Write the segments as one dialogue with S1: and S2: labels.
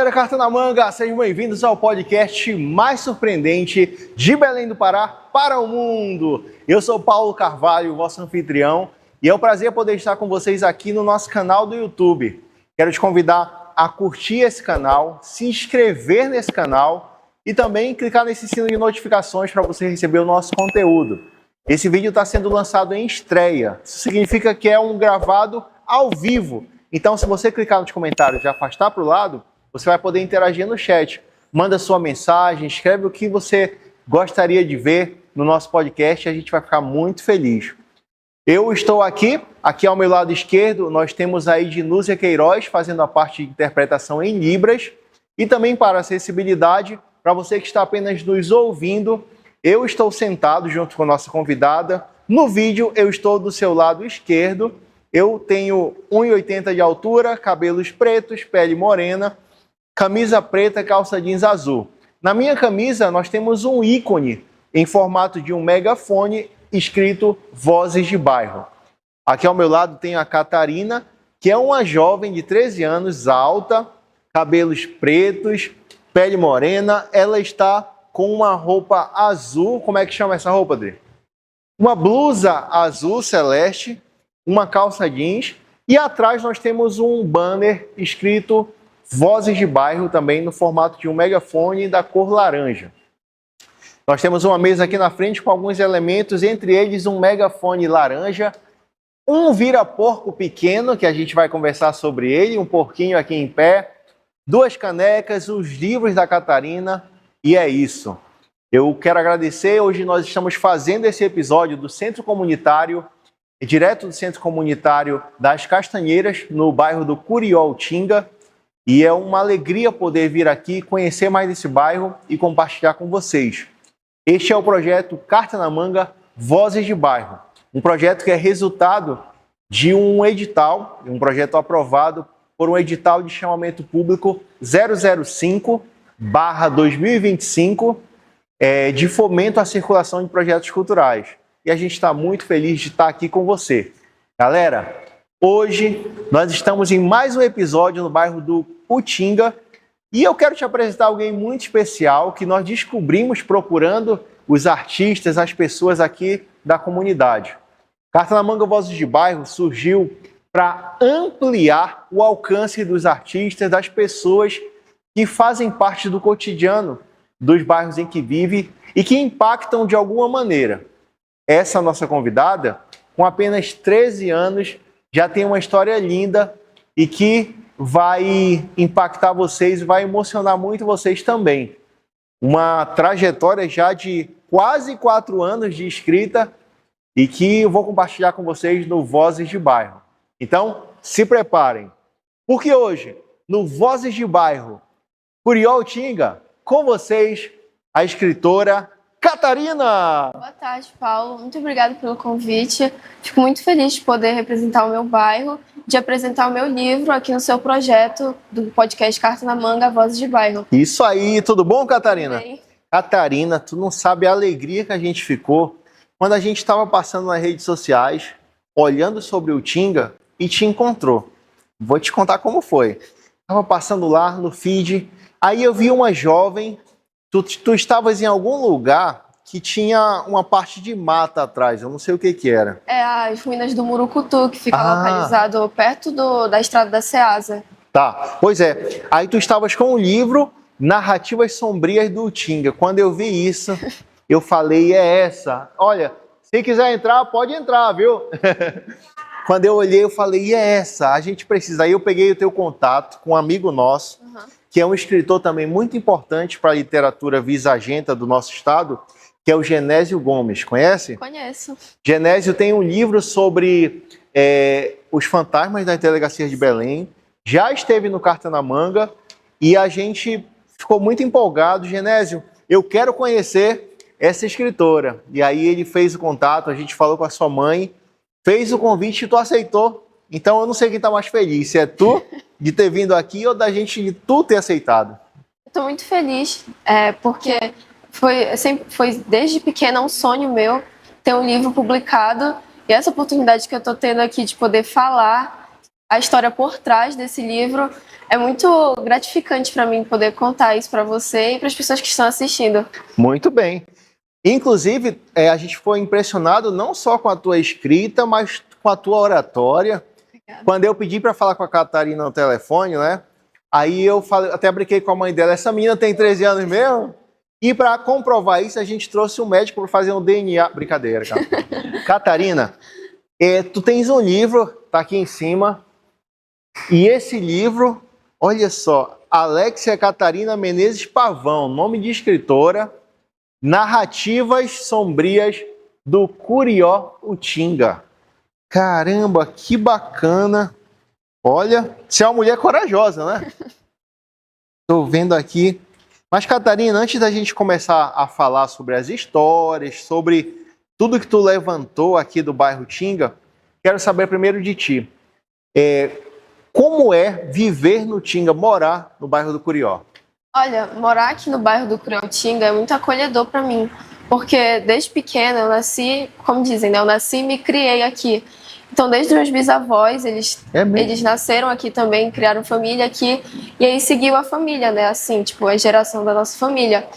S1: galera, Carta na Manga, sejam bem-vindos ao podcast mais surpreendente de Belém do Pará para o mundo. Eu sou Paulo Carvalho, vosso anfitrião, e é um prazer poder estar com vocês aqui no nosso canal do YouTube. Quero te convidar a curtir esse canal, se inscrever nesse canal e também clicar nesse sino de notificações para você receber o nosso conteúdo. Esse vídeo está sendo lançado em estreia, isso significa que é um gravado ao vivo. Então, se você clicar nos comentários e afastar para o lado, você vai poder interagir no chat. Manda sua mensagem, escreve o que você gostaria de ver no nosso podcast e a gente vai ficar muito feliz. Eu estou aqui ao meu lado esquerdo, nós temos a Ednúzia Queiroz fazendo a parte de interpretação em Libras e também para acessibilidade, para você que está apenas nos ouvindo, eu estou sentado junto com a nossa convidada. No vídeo, eu estou do seu lado esquerdo. Eu tenho 1,80 de altura, cabelos pretos, pele morena, camisa preta, calça jeans azul. Na minha camisa, nós temos um ícone em formato de um megafone escrito Vozes de Bairro. Aqui ao meu lado tem a Catarina, que é uma jovem de 13 anos, alta, cabelos pretos, pele morena. Ela está com uma roupa azul. Como é que chama essa roupa, Adri? Uma blusa azul celeste, uma calça jeans, e atrás nós temos um banner escrito Vozes de Bairro, também no formato de um megafone da cor laranja. Nós temos uma mesa aqui na frente com alguns elementos, entre eles um megafone laranja, um vira-porco pequeno, que a gente vai conversar sobre ele, um porquinho aqui em pé, duas canecas, os livros da Catarina, e é isso. Eu quero agradecer, hoje nós estamos fazendo esse episódio do Centro Comunitário, direto do Centro Comunitário das Castanheiras, no bairro do Curioltinga, e é uma alegria poder vir aqui, conhecer mais esse bairro e compartilhar com vocês. Este é o projeto Carta na Manga, Vozes de Bairro, um projeto que é resultado de um edital, um projeto aprovado por um edital de chamamento público 005/2025, de fomento à circulação de projetos culturais. E a gente está muito feliz de estar aqui com você. Galera, hoje nós estamos em mais um episódio no bairro do Utinga e eu quero te apresentar alguém muito especial que nós descobrimos procurando os artistas, as pessoas aqui da comunidade. Carta na Manga Vozes de Bairro surgiu para ampliar o alcance dos artistas, das pessoas que fazem parte do cotidiano dos bairros em que vive e que impactam de alguma maneira. Essa nossa convidada, com apenas 13 anos, já tem uma história linda e que vai impactar vocês, vai emocionar muito vocês também. Uma trajetória já de quase 4 anos de escrita e que eu vou compartilhar com vocês no Vozes de Bairro. Então, se preparem, porque hoje, no Vozes de Bairro, Curioltinga, com vocês, a escritora Catarina!
S2: Boa tarde, Paulo. Muito obrigada pelo convite. Fico muito feliz de poder representar o meu bairro, de apresentar o meu livro aqui no seu projeto do podcast Carta na Manga, Vozes de Bairro.
S1: Isso aí, tudo bom, Catarina?
S2: Bem.
S1: Catarina, tu não sabe a alegria que a gente ficou quando a gente estava passando nas redes sociais, olhando sobre o Utinga e te encontrou. Vou te contar como foi. Estava passando lá no feed, aí eu vi uma jovem. Tu estavas em algum lugar que tinha uma parte de mata atrás, eu não sei o que era.
S2: É as ruínas do Murucutu, que fica localizado perto da estrada da Ceasa.
S1: Tá, pois é. Aí tu estavas com o livro Narrativas Sombrias do Utinga. Quando eu vi isso, eu falei, é essa. Olha, se quiser entrar, pode entrar, viu? Quando eu olhei, eu falei, é essa, a gente precisa. Aí eu peguei o teu contato com um amigo nosso, que é um escritor também muito importante para a literatura visagenta do nosso estado, que é o Genésio Gomes. Conhece?
S2: Conheço.
S1: Genésio tem um livro sobre os fantasmas das delegacias de Belém, já esteve no Carta na Manga e a gente ficou muito empolgado. Genésio, eu quero conhecer essa escritora. E aí ele fez o contato, a gente falou com a sua mãe, fez o convite e tu aceitou. Então eu não sei quem está mais feliz, se é tu de ter vindo aqui ou da gente de tu ter aceitado.
S2: Estou muito feliz, porque foi desde pequena um sonho meu ter um livro publicado e essa oportunidade que eu estou tendo aqui de poder falar a história por trás desse livro. É muito gratificante para mim poder contar isso para você e para as pessoas que estão assistindo.
S1: Muito bem. Inclusive, a gente foi impressionado não só com a tua escrita, mas com a tua oratória.
S2: Obrigada.
S1: Quando eu pedi para falar com a Catarina no telefone, né? Aí eu falei, até brinquei com a mãe dela, essa menina tem 13 anos mesmo? E para comprovar isso, a gente trouxe um médico para fazer um DNA. Brincadeira, cara. Catarina, tu tens um livro, tá aqui em cima, e esse livro, olha só, Alexia Catarina Menezes Pavão, nome de escritora, Narrativas Sombrias do Curió Utinga. Caramba, que bacana. Olha, você é uma mulher corajosa, né? Estou vendo aqui. Mas, Catarina, antes da gente começar a falar sobre as histórias, sobre tudo que tu levantou aqui do bairro Tinga, quero saber primeiro de ti. Como é viver no Tinga, morar no bairro do Curió?
S2: Olha, morar aqui no bairro do Curió Utinga é muito acolhedor para mim, porque desde pequena eu nasci, como dizem, né? Eu nasci e me criei aqui. Então, desde os meus bisavós, eles nasceram aqui também, criaram família aqui, e aí seguiu a família, né? Assim, tipo, a geração da nossa família.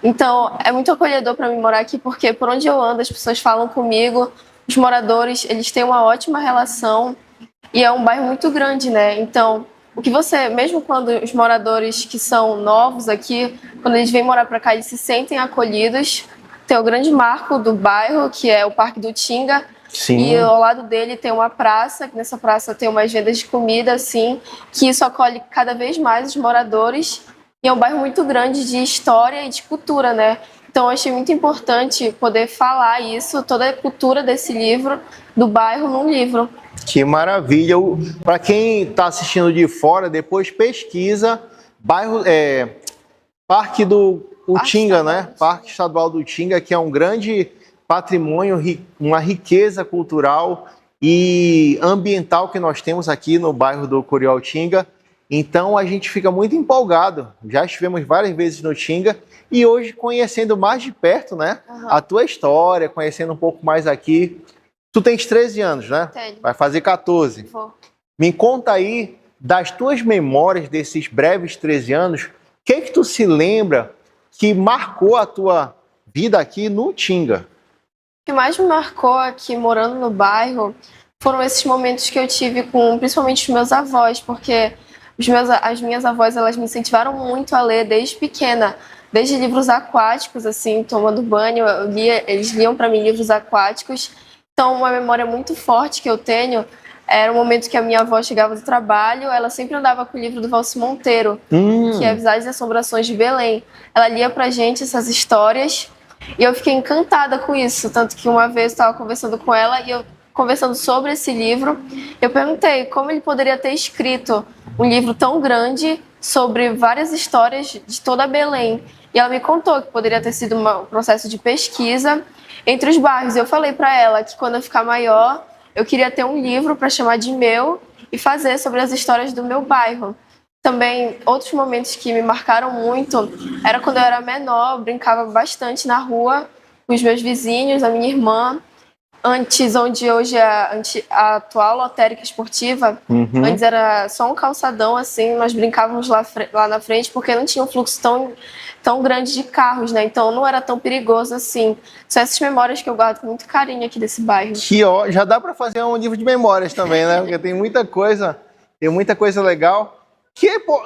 S2: Então, é muito acolhedor para mim morar aqui, porque por onde eu ando, as pessoas falam comigo, os moradores, eles têm uma ótima relação, e é um bairro muito grande, né? Então, o que você, mesmo quando os moradores que são novos aqui, quando eles vêm morar para cá, eles se sentem acolhidos. Tem o grande marco do bairro, que é o Parque do Tinga.
S1: Sim.
S2: E ao lado dele tem uma praça, que nessa praça tem umas vendas de comida, assim, que isso acolhe cada vez mais os moradores. E é um bairro muito grande de história e de cultura, né? Então eu achei muito importante poder falar isso, toda a cultura desse livro, do bairro, num livro.
S1: Que maravilha! Para quem está assistindo de fora, depois pesquisa Parque do Utinga, né? Parque Estadual do Utinga, que é um grande patrimônio, uma riqueza cultural e ambiental que nós temos aqui no bairro do Curió Utinga. Então a gente fica muito empolgado. Já estivemos várias vezes no Tinga e hoje conhecendo mais de perto, né? A tua história, conhecendo um pouco mais aqui. Tu tens 13 anos, né?
S2: Tenho.
S1: Vai fazer 14.
S2: Vou.
S1: Me conta aí das tuas memórias desses breves 13 anos. O que tu se lembra que marcou a tua vida aqui no Tinga?
S2: O que mais me marcou aqui, morando no bairro, foram esses momentos que eu tive com, principalmente, os meus avós, porque as minhas avós, elas me incentivaram muito a ler desde pequena, desde livros aquáticos, assim, tomando banho, eles liam para mim livros aquáticos. Então, uma memória muito forte que eu tenho era o momento que a minha avó chegava do trabalho, ela sempre andava com o livro do Valci Monteiro, que é Visagem e Assombrações de Belém. Ela lia pra gente essas histórias e eu fiquei encantada com isso, tanto que uma vez eu estava conversando com ela e eu conversando sobre esse livro, eu perguntei como ele poderia ter escrito um livro tão grande sobre várias histórias de toda Belém. E ela me contou que poderia ter sido um processo de pesquisa entre os bairros. Eu falei para ela que quando eu ficar maior, eu queria ter um livro para chamar de meu e fazer sobre as histórias do meu bairro. Também, outros momentos que me marcaram muito era quando eu era menor, eu brincava bastante na rua com os meus vizinhos, a minha irmã. Antes, onde hoje é a atual lotérica esportiva, antes era só um calçadão, assim, nós brincávamos lá na frente, porque não tinha um fluxo tão grande de carros, né? Então não era tão perigoso assim. São essas memórias que eu guardo com muito carinho aqui desse bairro.
S1: Que ó, já dá para fazer um livro de memórias também, né? Porque tem muita coisa legal.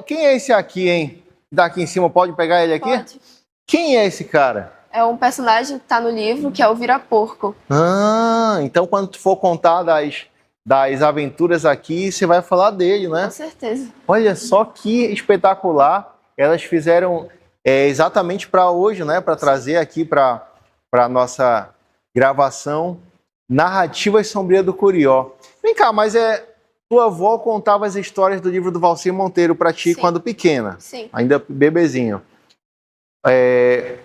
S1: Quem é esse aqui, hein? Daqui em cima, pode pegar ele aqui?
S2: Pode.
S1: Quem é esse cara?
S2: É um personagem que está no livro, que é o Vira-Porco.
S1: Ah, então quando tu for contar das aventuras aqui, você vai falar dele, né?
S2: Com certeza.
S1: Olha só que espetacular. Elas fizeram exatamente para hoje, né? Para trazer aqui para a nossa gravação Narrativas Sombrias do Curió. Vem cá, mas tua avó contava as histórias do livro do Valci Monteiro para ti
S2: Sim.
S1: quando pequena?
S2: Sim.
S1: Ainda bebezinho.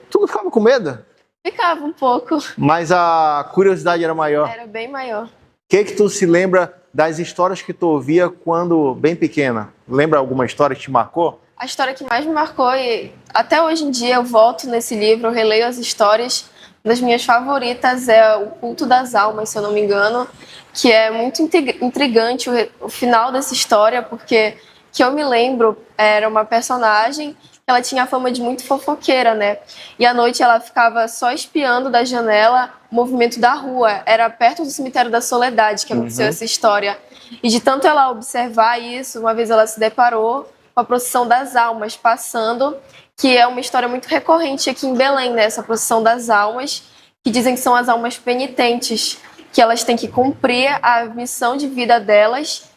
S1: Tu não ficava com medo?
S2: Ficava um pouco.
S1: Mas a curiosidade era maior.
S2: Era bem maior.
S1: O que tu se lembra das histórias que tu ouvia quando bem pequena? Lembra alguma história que te marcou?
S2: A história que mais me marcou, e até hoje em dia eu volto nesse livro, eu releio as histórias, uma das minhas favoritas é O Culto das Almas, se eu não me engano, que é muito intrigante o final dessa história, porque, que eu me lembro, era uma personagem, ela tinha a fama de muito fofoqueira, né? E à noite ela ficava só espiando da janela o movimento da rua. Era perto do cemitério da Soledade que aconteceu essa história. E de tanto ela observar isso, uma vez ela se deparou com a procissão das almas passando, que é uma história muito recorrente aqui em Belém, né? Essa procissão das almas, que dizem que são as almas penitentes, que elas têm que cumprir a missão de vida delas,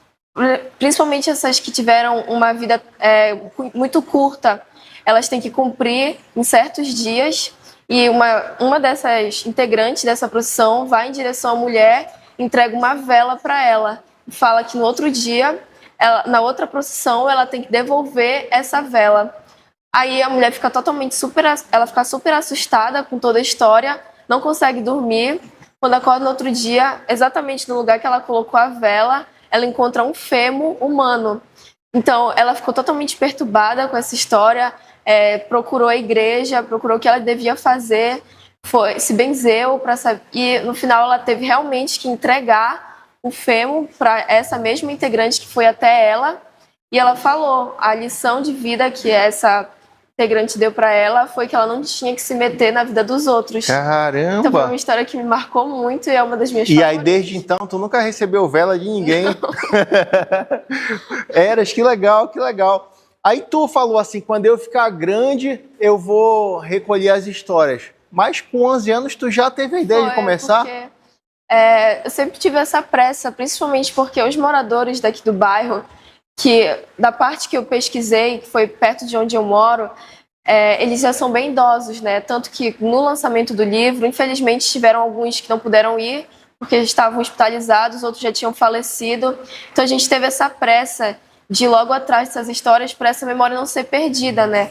S2: principalmente essas que tiveram uma vida muito curta. Elas têm que cumprir em certos dias, e uma dessas integrantes dessa procissão vai em direção à mulher, entrega uma vela para ela, e fala que no outro dia, na outra procissão, ela tem que devolver essa vela. Aí a mulher fica super assustada com toda a história, não consegue dormir. Quando acorda no outro dia, exatamente no lugar que ela colocou a vela, ela encontra um fêmur humano. Então, ela ficou totalmente perturbada com essa história, procurou a igreja, procurou o que ela devia fazer, se benzeu para saber. E no final, ela teve realmente que entregar o fêmur para essa mesma integrante que foi até ela. E ela falou: a lição de vida que essa integrante deu para ela foi que ela não tinha que se meter na vida dos outros.
S1: Caramba!
S2: Então foi uma história que me marcou muito e é uma das minhas
S1: favoritas.
S2: E
S1: aí, desde então, tu nunca recebeu vela de ninguém. Eras, que legal, que legal. Aí tu falou assim, quando eu ficar grande, eu vou recolher as histórias. Mas com 11 anos, tu já teve a ideia de começar?
S2: Porque, eu sempre tive essa pressa, principalmente porque os moradores daqui do bairro, que da parte que eu pesquisei, que foi perto de onde eu moro, eles já são bem idosos, né? Tanto que no lançamento do livro, infelizmente, tiveram alguns que não puderam ir, porque estavam hospitalizados, outros já tinham falecido. Então a gente teve essa pressa de ir logo atrás dessas histórias para essa memória não ser perdida, né?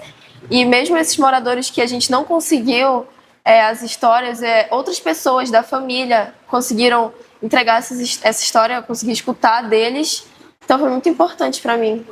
S2: E mesmo esses moradores que a gente não conseguiu as histórias, outras pessoas da família conseguiram entregar essa história, eu consegui escutar deles. Então foi muito importante para mim.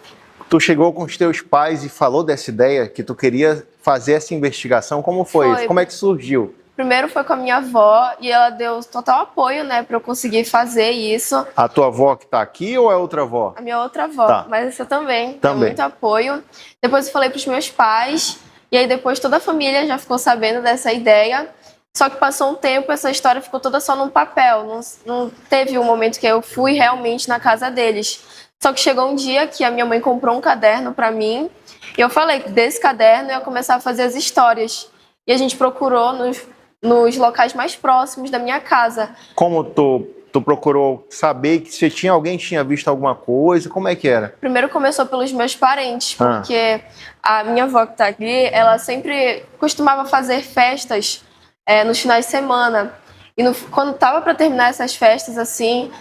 S1: Tu chegou com os teus pais e falou dessa ideia, que tu queria fazer essa investigação? Como foi isso? Como é que surgiu?
S2: Primeiro foi com a minha avó e ela deu total apoio, né, para eu conseguir fazer isso.
S1: A tua avó que tá aqui ou é outra avó?
S2: A minha outra avó, tá. Mas essa também. Deu muito apoio. Depois eu falei para os meus pais e aí depois toda a família já ficou sabendo dessa ideia. Só que passou um tempo, essa história ficou toda só num papel. Não teve um momento que eu fui realmente na casa deles. Só que chegou um dia que a minha mãe comprou um caderno para mim e eu falei que desse caderno eu ia começar a fazer as histórias. E a gente procurou nos locais mais próximos da minha casa.
S1: Como tu procurou saber que se tinha alguém que tinha visto alguma coisa? Como é que era?
S2: Primeiro começou pelos meus parentes, porque a minha avó que tá aqui, ela sempre costumava fazer festas nos finais de semana. E quando tava para terminar essas festas, assim,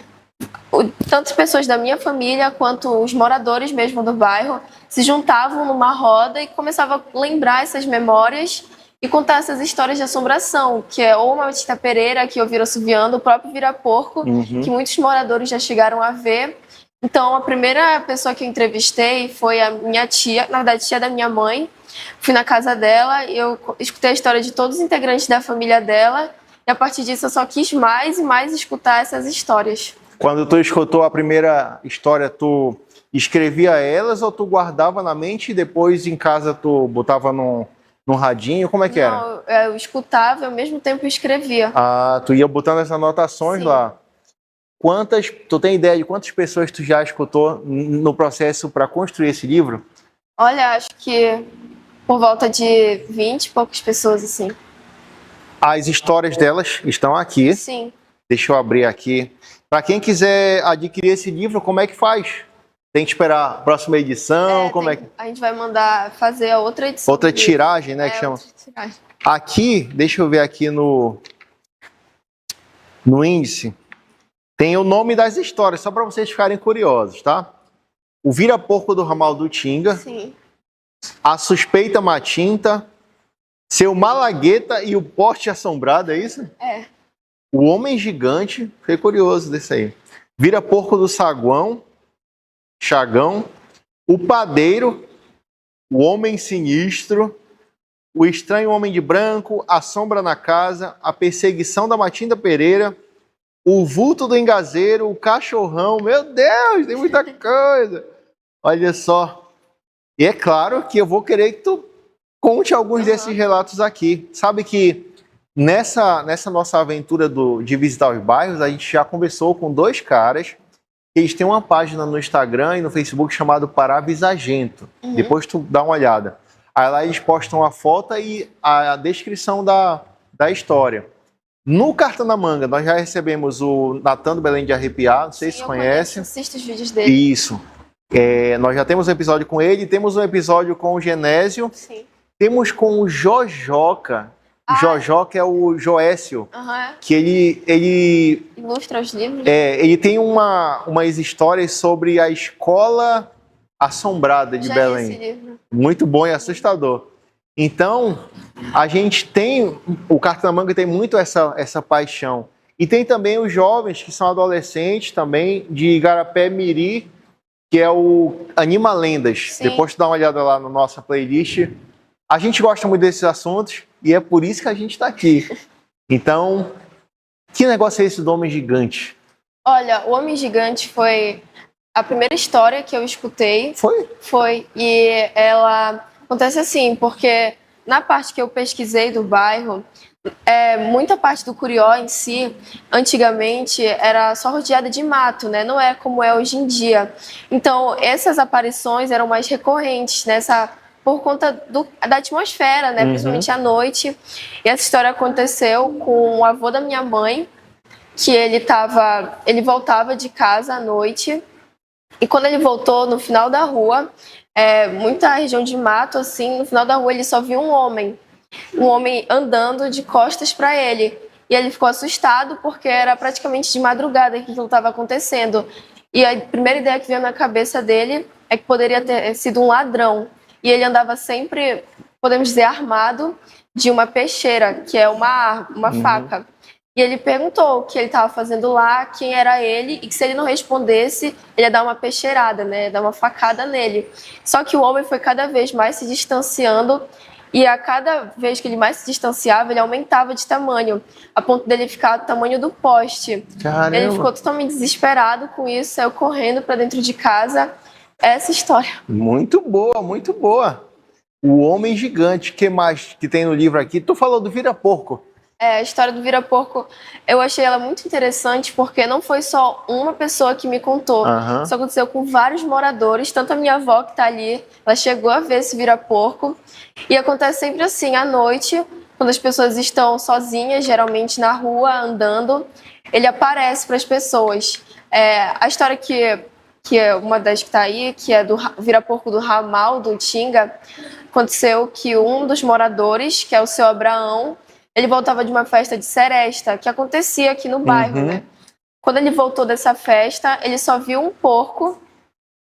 S2: tantas pessoas da minha família quanto os moradores mesmo do bairro se juntavam numa roda e começavam a lembrar essas memórias e contar essas histórias de assombração, que é ou uma Tita Pereira que ouviram assoviando, o próprio vira-porco, que muitos moradores já chegaram a ver. Então, a primeira pessoa que eu entrevistei foi a minha tia, na verdade, tia da minha mãe. Fui na casa dela e eu escutei a história de todos os integrantes da família dela e a partir disso eu só quis mais e mais escutar essas histórias.
S1: Quando tu escutou a primeira história, tu escrevia elas ou tu guardava na mente e depois em casa tu botava num radinho? Como é que era?
S2: Não, eu escutava e ao mesmo tempo escrevia.
S1: Ah, tu ia botando as anotações lá. Tu tem ideia de quantas pessoas tu já escutou no processo para construir esse livro?
S2: Olha, acho que por volta de 20 e poucas pessoas, assim.
S1: As histórias delas estão aqui.
S2: Sim.
S1: Deixa eu abrir aqui. Para quem quiser adquirir esse livro, como é que faz? Tem que esperar a próxima edição?
S2: A gente vai mandar fazer a outra edição.
S1: Outra tiragem, né? Que chama. Aqui, deixa eu ver aqui no índice, tem o nome das histórias, só para vocês ficarem curiosos, tá? O Vira-Porco do Ramal do Tinga.
S2: Sim.
S1: A Suspeita Matinta. Seu Malagueta e o Porte Assombrado, é isso?
S2: É.
S1: O Homem Gigante, fiquei curioso desse aí. Vira-Porco do Saguão, Chagão, o Padeiro, o Homem Sinistro, O Estranho Homem de Branco, A Sombra na Casa, A Perseguição da Matinda Pereira, O Vulto do Engazeiro, O Cachorrão. Meu Deus, tem muita coisa. Olha só. E é claro que eu vou querer que tu conte alguns desses relatos aqui. Sabe que nessa nossa aventura de visitar os bairros, a gente já conversou com 2 caras. Eles têm uma página no Instagram e no Facebook chamado Pará Visagento. Depois tu dá uma olhada. Aí lá eles postam a foto e a descrição da história. No Carta na Manga, nós já recebemos o Natan do Belém de Arrepiar, não sei se conhece.
S2: Assisto os vídeos dele.
S1: Isso. Nós já temos um episódio com ele, temos um episódio com o Genésio.
S2: Sim.
S1: Temos com o Jojoca. Jojoca é o Joécio, que ele
S2: ilustra os livros.
S1: Ele tem umas histórias sobre a escola assombrada de Belém.
S2: Esse livro.
S1: Muito bom e assustador. Então, a gente tem, o Carta na Manga tem muito essa paixão. E tem também os jovens que são adolescentes também, de Igarapé Miri, que é o Anima Lendas.
S2: Sim.
S1: Depois tu dá uma olhada lá na nossa playlist. A gente gosta muito desses assuntos e é por isso que a gente está aqui. Então, que negócio é esse do Homem Gigante?
S2: Olha, o Homem Gigante foi a primeira história que eu escutei.
S1: Foi?
S2: Foi. E ela acontece assim, porque na parte que eu pesquisei do bairro, muita parte do Curió em si, antigamente, era só rodeada de mato, né? Não é como é hoje em dia. Então, essas aparições eram mais recorrentes por conta da atmosfera, né? Principalmente à noite. E essa história aconteceu com o avô da minha mãe, que ele voltava de casa à noite, e quando ele voltou no final da rua, muita região de mato, assim, no final da rua ele só viu um homem andando de costas para ele. E ele ficou assustado porque era praticamente de madrugada que aquilo estava acontecendo. E a primeira ideia que veio na cabeça dele é que poderia ter sido um ladrão. E ele andava sempre, podemos dizer, armado de uma peixeira, que é uma faca. E ele perguntou o que ele estava fazendo lá, quem era ele, e que se ele não respondesse, ele ia dar uma peixeirada, né? Ia dar uma facada nele. Só que o homem foi cada vez mais se distanciando, e a cada vez que ele mais se distanciava, ele aumentava de tamanho, a ponto dele ficar do tamanho do poste.
S1: Caramba.
S2: Ele ficou totalmente desesperado com isso, saiu correndo para dentro de casa. Essa história.
S1: Muito boa, muito boa. O Homem Gigante, que mais que tem no livro aqui? Tu falou do Vira-Porco.
S2: A história do Vira-Porco, eu achei ela muito interessante porque não foi só uma pessoa que me contou. Isso aconteceu com vários moradores, tanto a minha avó que está ali, ela chegou a ver esse Vira-Porco. E acontece sempre assim, à noite, quando as pessoas estão sozinhas, geralmente na rua, andando, ele aparece para as pessoas. A história que é uma das que está aí, que é do Vira-Porco do Ramal, do Tinga, aconteceu que um dos moradores, que é o seu Abraão, ele voltava de uma festa de seresta, que acontecia aqui no bairro, né? Quando ele voltou dessa festa, ele só viu um porco.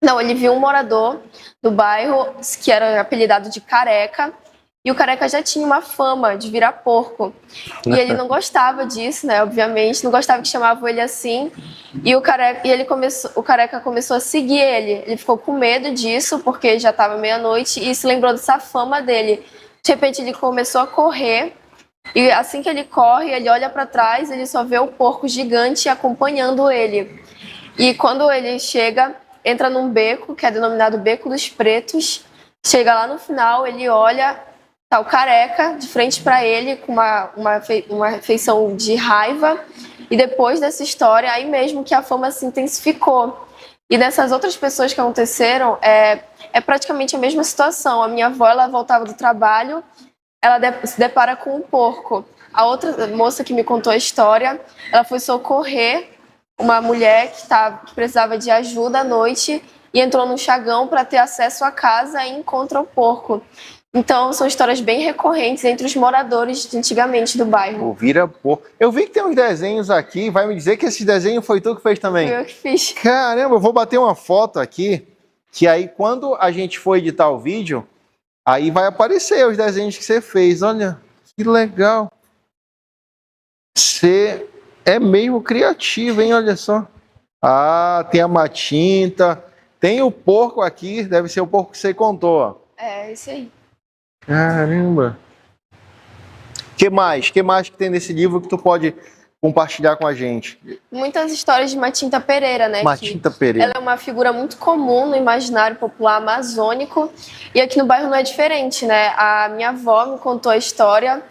S2: Não, ele viu um morador do bairro, que era apelidado de Careca, e o Careca já tinha uma fama de virar porco. E ele não gostava disso, né? Obviamente, não gostava que chamavam ele assim. E o Careca começou a seguir ele. Ele ficou com medo disso, porque já estava meia-noite, e se lembrou dessa fama dele. De repente, ele começou a correr. E assim que ele corre, ele olha para trás, ele só vê o porco gigante acompanhando ele. E quando ele chega, entra num beco, que é denominado Beco dos Pretos. Chega lá no final, ele olha, tá o Careca de frente para ele, com uma feição de raiva. E depois dessa história, aí mesmo que a fama se intensificou. E dessas outras pessoas que aconteceram, é praticamente a mesma situação. A minha avó, ela voltava do trabalho, ela se depara com um porco. A outra moça que me contou a história, ela foi socorrer uma mulher que precisava de ajuda à noite e entrou num chagão para ter acesso à casa e encontra o porco. Então, são histórias bem recorrentes entre os moradores de antigamente do bairro.
S1: O Vira-Porco. Eu vi que tem uns desenhos aqui, vai me dizer que esse desenho foi tu que fez também?
S2: Foi eu que fiz.
S1: Caramba, eu vou bater uma foto aqui, que aí quando a gente for editar o vídeo, aí vai aparecer os desenhos que você fez. Olha, que legal. Você é meio criativo, hein? Olha só. Ah, tem a matinta. Tem o porco aqui, deve ser o porco que você contou, ó.
S2: Isso aí.
S1: Caramba. Que mais? Que mais que tem nesse livro que tu pode compartilhar com a gente?
S2: Muitas histórias de Matinta Pereira, né?
S1: Matinta Pereira.
S2: Ela é uma figura muito comum no imaginário popular amazônico e aqui no bairro não é diferente, né? A minha avó me contou a história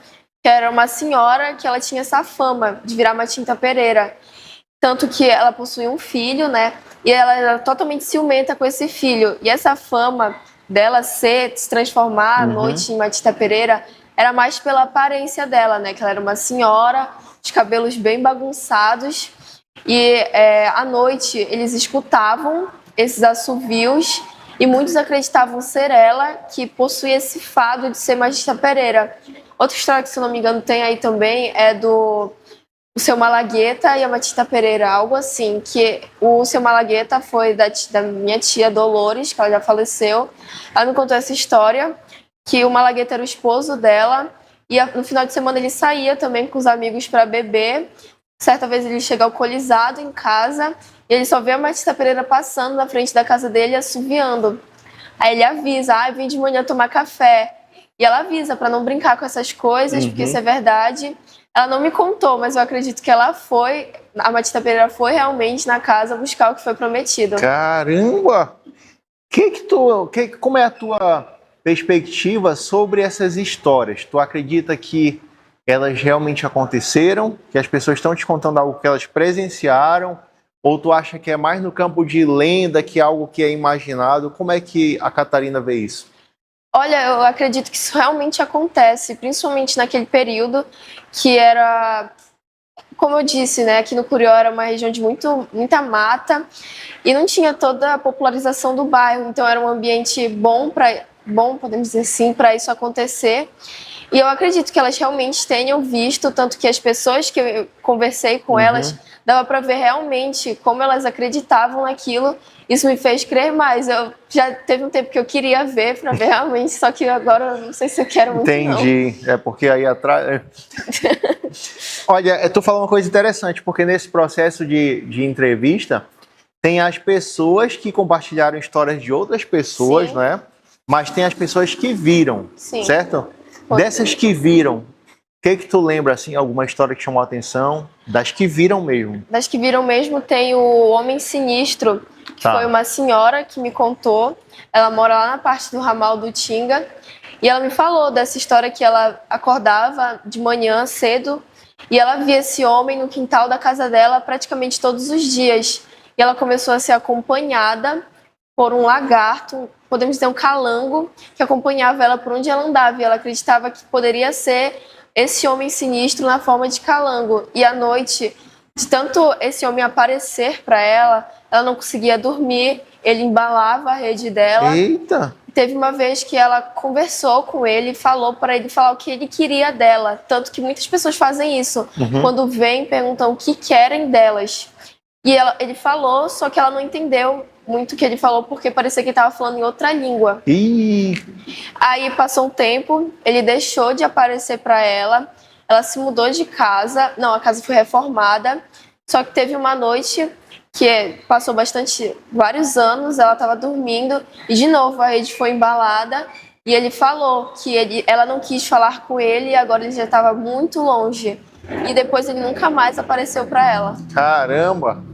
S2: que era uma senhora que ela tinha essa fama de virar Matinta Pereira. Tanto que ela possuía um filho, né? E ela era totalmente ciumenta com esse filho. E essa fama dela se transformar à noite em Matinta Pereira era mais pela aparência dela, né? Que ela era uma senhora, de cabelos bem bagunçados. E à noite eles escutavam esses assovios e muitos acreditavam ser ela que possuía esse fado de ser Matinta Pereira. Outra história que, se eu não me engano, tem aí também é do o Seu Malagueta e a Matinta Pereira, algo assim, que o Seu Malagueta foi da minha tia Dolores, que ela já faleceu. Ela me contou essa história, que o Malagueta era o esposo dela, e no final de semana ele saía também com os amigos para beber. Certa vez ele chega alcoolizado em casa, e ele só vê a Matinta Pereira passando na frente da casa dele, assoviando. Aí ele avisa, vim de manhã tomar café. E ela avisa para não brincar com essas coisas, porque isso é verdade. Ela não me contou, mas eu acredito que ela foi, a Matinta Pereira foi realmente na casa buscar o que foi prometido.
S1: Caramba! Como é a tua perspectiva sobre essas histórias? Tu acredita que elas realmente aconteceram? Que as pessoas estão te contando algo que elas presenciaram? Ou tu acha que é mais no campo de lenda, que é algo que é imaginado? Como é que a Catarina vê isso?
S2: Olha, eu acredito que isso realmente acontece, principalmente naquele período que era, como eu disse, né, aqui no Curió era uma região de muita mata e não tinha toda a popularização do bairro, então era um ambiente bom, podemos dizer assim, para isso acontecer. E eu acredito que elas realmente tenham visto, tanto que as pessoas que eu conversei com elas, dava para ver realmente como elas acreditavam naquilo. Isso me fez crer mais. Eu já teve um tempo que eu queria ver, para ver realmente, só que agora eu não sei se eu quero muito.
S1: Entendi. É porque aí atrás... Olha, tu falou uma coisa interessante, porque nesse processo de entrevista, tem as pessoas que compartilharam histórias de outras pessoas,
S2: Sim.
S1: né? Mas tem as pessoas que viram,
S2: Sim.
S1: certo? Dessas que viram, o que tu lembra, assim, alguma história que chamou a atenção? Das que viram mesmo.
S2: Das que viram mesmo tem o Homem Sinistro, que foi uma senhora que me contou. Ela mora lá na parte do ramal do Tinga. E ela me falou dessa história que ela acordava de manhã cedo e ela via esse homem no quintal da casa dela praticamente todos os dias. E ela começou a ser acompanhada por um lagarto, podemos dizer um calango, que acompanhava ela por onde ela andava. E ela acreditava que poderia ser esse homem sinistro na forma de calango. E à noite, de tanto esse homem aparecer para ela, ela não conseguia dormir, ele embalava a rede dela.
S1: Eita!
S2: Teve uma vez que ela conversou com ele e falou para ele falar o que ele queria dela. Tanto que muitas pessoas fazem isso. Quando vêm, perguntam o que querem delas. E ele falou, só que ela não entendeu muito o que ele falou, porque parecia que ele estava falando em outra língua. Aí passou um tempo, ele deixou de aparecer para ela, ela se mudou de casa, não, a casa foi reformada, só que teve uma noite que passou vários anos, ela estava dormindo e de novo a rede foi embalada e ele falou que ela não quis falar com ele e agora ele já estava muito longe. E depois ele nunca mais apareceu para ela.
S1: Caramba!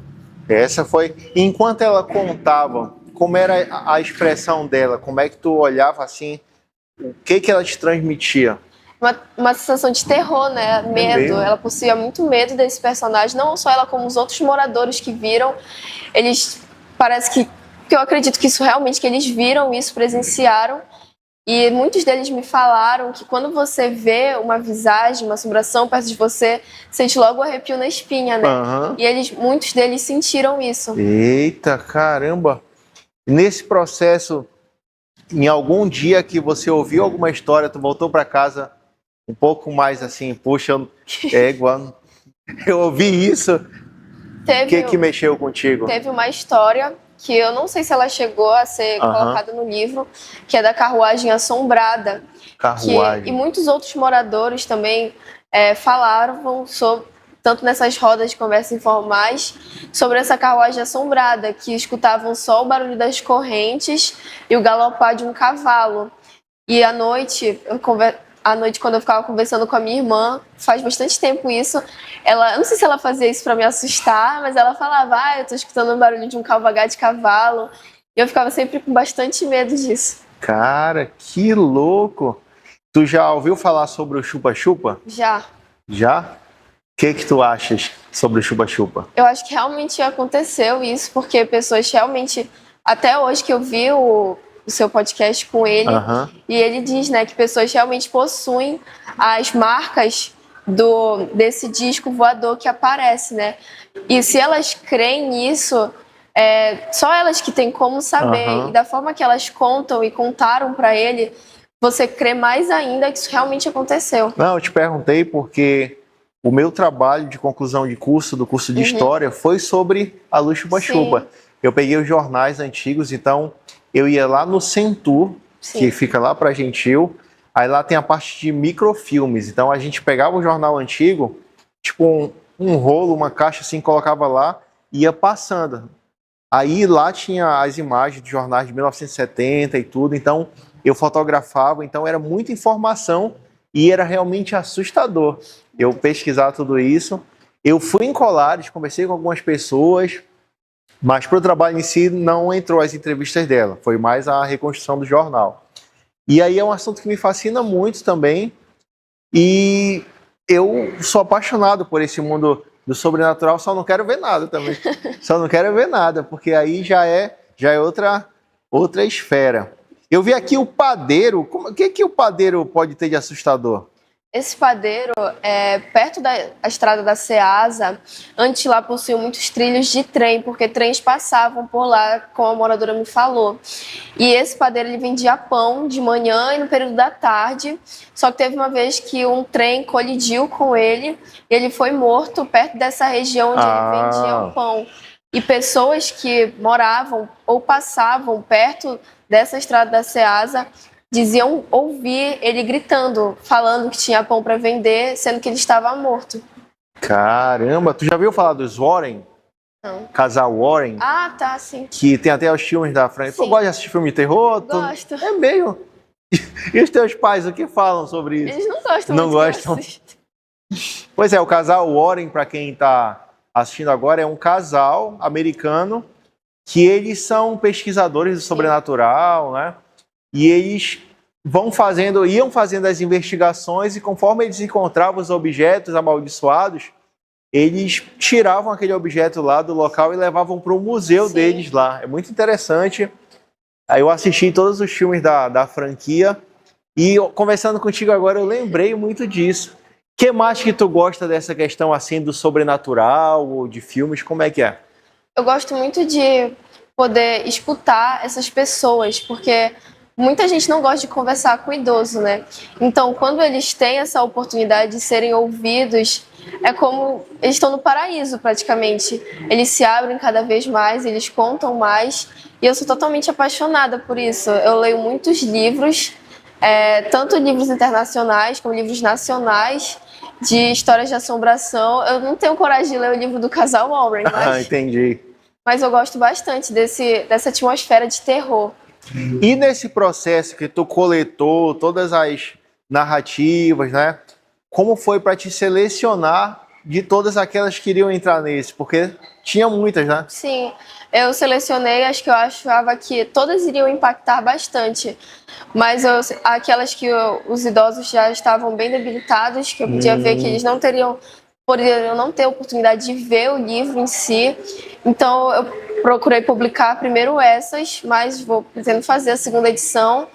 S1: Essa foi... Enquanto ela contava, como era a expressão dela? Como é que tu olhava assim? O que ela te transmitia?
S2: Uma sensação de terror, né? Medo. Ela possuía muito medo desse personagem. Não só ela, como os outros moradores que viram. Eles... Parece que eu acredito que isso realmente, que eles viram isso, presenciaram. E muitos deles me falaram que quando você vê uma visagem, uma assombração perto de você, sente logo o arrepio na espinha, né? E muitos deles sentiram isso.
S1: Eita, caramba! Nesse processo, em algum dia que você ouviu alguma história, tu voltou para casa um pouco mais assim, puxa, eu ouvi isso. O que mexeu contigo?
S2: Teve uma história que eu não sei se ela chegou a ser colocada no livro, que é da carruagem assombrada. E muitos outros moradores também falaram sobre, tanto nessas rodas de conversa informais, sobre essa carruagem assombrada, que escutavam só o barulho das correntes e o galopar de um cavalo. E à noite, à noite, quando eu ficava conversando com a minha irmã, faz bastante tempo isso, eu não sei se ela fazia isso pra me assustar, mas ela falava, eu tô escutando um barulho de um cavalgar de cavalo. E eu ficava sempre com bastante medo disso.
S1: Cara, que louco! Tu já ouviu falar sobre o chupa-chupa?
S2: Já.
S1: Já? O que tu achas sobre o chupa-chupa?
S2: Eu acho que realmente aconteceu isso, porque pessoas realmente, até hoje que eu vi o seu podcast com ele, e ele diz, né, que pessoas realmente possuem as marcas desse disco voador que aparece, né? E se elas creem nisso, só elas que têm como saber, e da forma que elas contam e contaram para ele, você crê mais ainda que isso realmente aconteceu.
S1: Não, eu te perguntei porque o meu trabalho de conclusão de curso, do curso de História, foi sobre a luz chupa-chupa. Eu peguei os jornais antigos, então eu ia lá no Centur, que fica lá para Gentil, aí lá tem a parte de microfilmes, então a gente pegava o jornal antigo, tipo um rolo, uma caixa assim, colocava lá, ia passando. Aí lá tinha as imagens de jornais de 1970 e tudo, então eu fotografava, então era muita informação e era realmente assustador. Eu pesquisar tudo isso. Eu fui em Colares, conversei com algumas pessoas, mas para o trabalho em si não entrou as entrevistas dela, foi mais a reconstrução do jornal. E aí é um assunto que me fascina muito também, e eu sou apaixonado por esse mundo do sobrenatural, só não quero ver nada também. Só não quero ver nada, porque aí já é outra esfera. Eu vi aqui o padeiro. O que o padeiro pode ter de assustador?
S2: Esse padeiro, perto da estrada da Ceasa, antes lá possuía muitos trilhos de trem, porque trens passavam por lá, como a moradora me falou. E esse padeiro, ele vendia pão de manhã e no período da tarde, só que teve uma vez que um trem colidiu com ele, e ele foi morto perto dessa região onde ele vendia o pão. E pessoas que moravam ou passavam perto dessa estrada da Ceasa diziam ouvir ele gritando, falando que tinha pão para vender, sendo que ele estava morto.
S1: Caramba, tu já ouviu falar dos Warren?
S2: Não.
S1: Casal Warren?
S2: Ah, tá, sim.
S1: Que tem até os filmes da frente. Tu gosta de assistir filme de terror?
S2: Gosto.
S1: É meio. E os teus pais, o que falam sobre isso?
S2: Eles não gostam
S1: não
S2: muito.
S1: Não gostam? Pois é, o casal Warren, para quem está assistindo agora, é um casal americano que eles são pesquisadores do sobrenatural, né? E eles iam fazendo as investigações, e conforme eles encontravam os objetos amaldiçoados, eles tiravam aquele objeto lá do local e levavam para o museu deles lá. É muito interessante. Aí eu assisti todos os filmes da franquia, e conversando contigo agora eu lembrei muito disso. O que mais que tu gosta dessa questão assim do sobrenatural ou de filmes? Como é que é?
S2: Eu gosto muito de poder escutar essas pessoas, porque muita gente não gosta de conversar com o idoso, né? Então, quando eles têm essa oportunidade de serem ouvidos, é como eles estão no paraíso, praticamente. Eles se abrem cada vez mais, eles contam mais, e eu sou totalmente apaixonada por isso. Eu leio muitos livros, tanto livros internacionais como livros nacionais, de histórias de assombração. Eu não tenho coragem de ler o livro do casal Warren,
S1: entendi.
S2: Mas eu gosto bastante dessa atmosfera de terror.
S1: E nesse processo que tu coletou todas as narrativas, né? Como foi para te selecionar de todas aquelas que iriam entrar nesse? Porque tinha muitas, né?
S2: Sim, eu selecionei as que eu achava que todas iriam impactar bastante. Mas aquelas que os idosos já estavam bem debilitados, que eu podia ver que eles poderiam não ter oportunidade de ver o livro em si. Então eu procurei publicar primeiro essas, mas pretendo fazer a segunda edição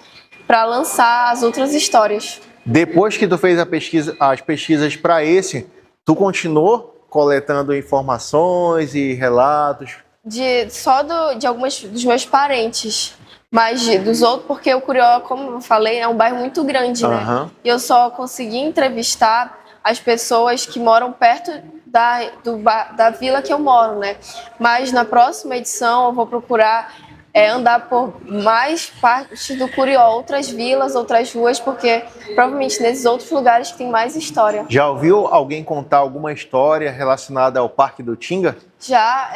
S2: para lançar as outras histórias. Depois que tu fez
S1: as pesquisas para esse, tu continuou coletando informações e relatos?
S2: Só de algumas dos meus parentes, mas dos outros, porque o Curió, como eu falei, é um bairro muito grande, né? E eu só consegui entrevistar as pessoas que moram perto da vila que eu moro, né? Mas na próxima edição eu vou procurar andar por mais partes do Curió, outras vilas, outras ruas, porque provavelmente nesses outros lugares que tem mais história.
S1: Já ouviu alguém contar alguma história relacionada ao Parque do Tinga?
S2: Já,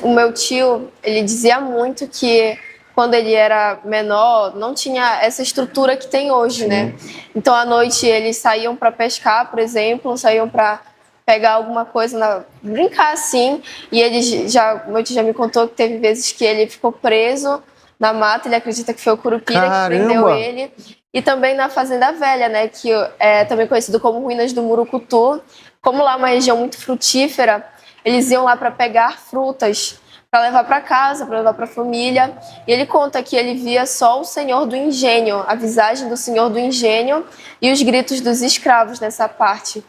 S2: o meu tio, ele dizia muito que quando ele era menor, não tinha essa estrutura que tem hoje, né? Então, à noite, eles saíam para pescar, por exemplo, saíam para pegar alguma coisa, brincar assim, e ele já, meu tio já me contou que teve vezes que ele ficou preso na mata, ele acredita que foi o Curupira que prendeu ele. E também na Fazenda Velha, né, que é também conhecido como Ruínas do Murucutu. Como lá é uma região muito frutífera, eles iam lá para pegar frutas, para levar para casa, para levar para a família. E ele conta que ele via só o Senhor do Engenho, a visagem do Senhor do Engenho e os gritos dos escravos nessa parte.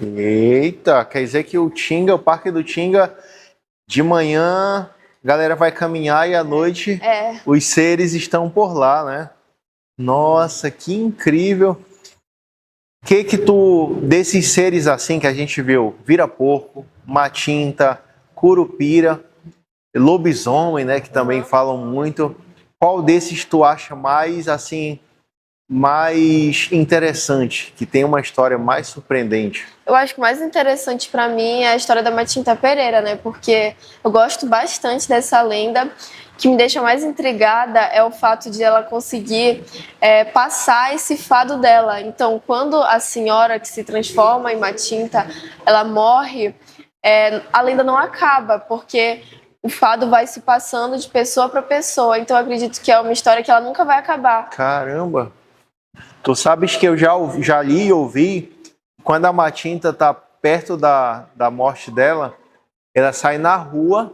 S1: Eita, quer dizer que o Parque do Tinga, de manhã, a galera vai caminhar e à noite os seres estão por lá, né? Nossa, que incrível! Que tu, desses seres assim que a gente viu, vira-porco, matinta, curupira, lobisomem, né, que também falam muito, qual desses tu acha mais, assim, mais interessante, que tem uma história mais surpreendente?
S2: Eu acho que o mais interessante para mim é a história da Matinta Pereira, né? Porque eu gosto bastante dessa lenda. O que me deixa mais intrigada é o fato de ela conseguir passar esse fado dela. Então, quando a senhora que se transforma em Matinta, ela morre, a lenda não acaba, porque o fado vai se passando de pessoa para pessoa. Então, eu acredito que é uma história que ela nunca vai acabar.
S1: Caramba! Tu sabes que eu já li e ouvi, quando a Matinta tá perto da morte dela, ela sai na rua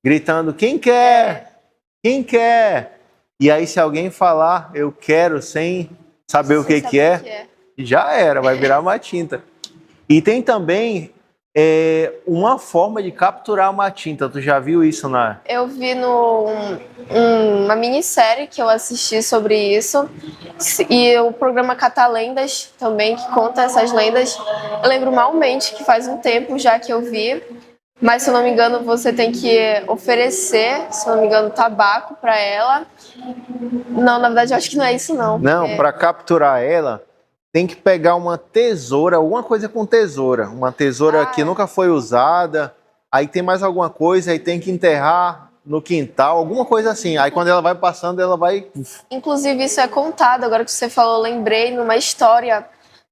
S1: gritando, quem quer? Quem quer? E aí se alguém falar, eu quero, sem saber o que é, já era, vai virar Matinta. E tem também uma forma de capturar a Matinta, tu já viu isso, né?
S2: Eu vi uma minissérie que eu assisti sobre isso, e o programa Catalendas também, que conta essas lendas. Eu lembro malmente que faz um tempo já que eu vi, mas se eu não me engano você tem que oferecer, se eu não me engano, tabaco para ela. Não, na verdade eu acho que não é isso não.
S1: Não, para capturar ela, tem que pegar uma tesoura, alguma coisa com tesoura. Uma tesoura que nunca foi usada. Aí tem mais alguma coisa, aí tem que enterrar no quintal, alguma coisa assim. Aí quando ela vai passando, ela vai...
S2: Inclusive isso é contado, agora que você falou, eu lembrei numa história